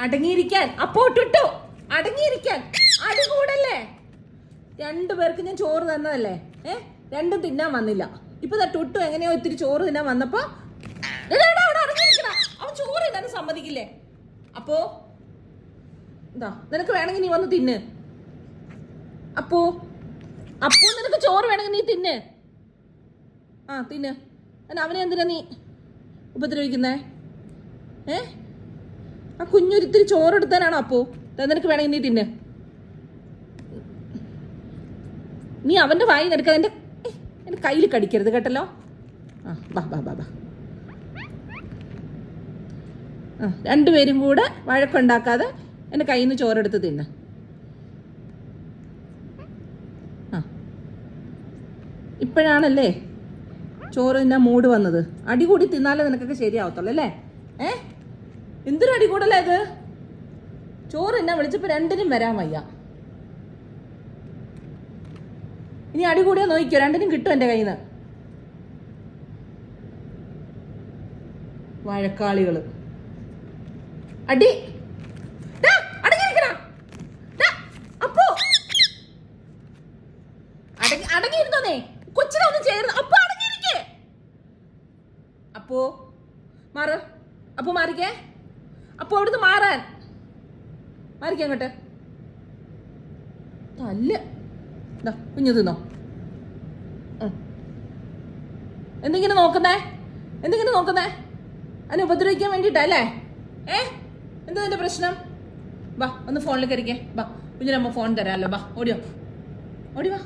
അടങ്ങിയിരിക്കാൻ. അപ്പോ ടുട്ടു അടങ്ങിയിരിക്കാൻ. അടി കൂടല്ലേ? രണ്ടുപേർക്ക് ഞാൻ ചോറ് തന്നതല്ലേ? രണ്ടും തിന്നാൻ വന്നില്ല. ഇപ്പൊ ടുട്ടു എങ്ങനെയോ ഇത്തിരി ചോറ് തിന്നാൻ വന്നപ്പോ അവൻ ചോറ് തിന്നാൻ സമ്മതിക്കില്ലേ? അപ്പോ എന്താ നിനക്ക് വേണമെങ്കിൽ നീ വന്ന് തിന്ന്. അപ്പോ നിനക്ക് ചോറ് വേണമെങ്കിൽ നീ തിന്ന്. തിന്ന്. അവനെ എന്തിനാ നീ ഉപദ്രവിക്കുന്നേ? ആ കുഞ്ഞൊരിത്തിരി ചോറെടുത്താനാണോ? അപ്പോ നിനക്ക് വേണമെങ്കിൽ നീ തിന്ന്. നീ അവന്റെ വായി നിനക്ക് എന്റെ കയ്യിൽ കടിക്കരുത് കേട്ടല്ലോ. ബാ ബാ ബാ ബാ. രണ്ടുപേരും കൂടെ വഴക്കുണ്ടാക്കാതെ എന്റെ കയ്യിൽ നിന്ന് ചോറെടുത്ത് തിന്ന്. ഇപ്പോഴാണല്ലേ ചോറ് തിന്നാൻ മൂഡ് വന്നത്. അടി കൂടി തിന്നാലേ നിനക്കൊക്കെ ശരിയാവത്തുള്ളൂ അല്ലേ? എന്തൊരു അടി കൂടല്ലേ ഇത്? ചോറ് തിന്നാൻ വിളിച്ചപ്പോ രണ്ടിനും വരാൻ വയ്യ. ഇനി അടി കൂടിയാ നോക്കിക്കോ, രണ്ടിനും കിട്ടും എന്റെ കയ്യിൽ നിന്ന്. വഴക്കാളികള്. അടി അടങ്ങിയിരുന്നോന്നേ. കൊച്ചിനെ ഒന്നും ചേർന്ന് അപ്പൊ അടങ്ങിയിരിക്കേ. അപ്പോ മാറ്. അപ്പൊ മാറിക്കേ. അപ്പൊ അവിടുന്ന് മാറാൻ മാറിക്കേ അങ്ങോട്ട്. തല്ല്. കുഞ്ഞു തിന്നോ. എന്തെങ്കിലും നോക്കുന്നേ? അതിനെ ഉപദ്രവിക്കാൻ വേണ്ടിട്ടല്ലേ? എന്താ നിന്റെ പ്രശ്നം? വാ ഒന്ന് ഫോണിൽ കയറിക്കേ. വാ കുഞ്ഞിനമ്മ ഫോൺ തരാമല്ലോ. വാ ഓടി വാ.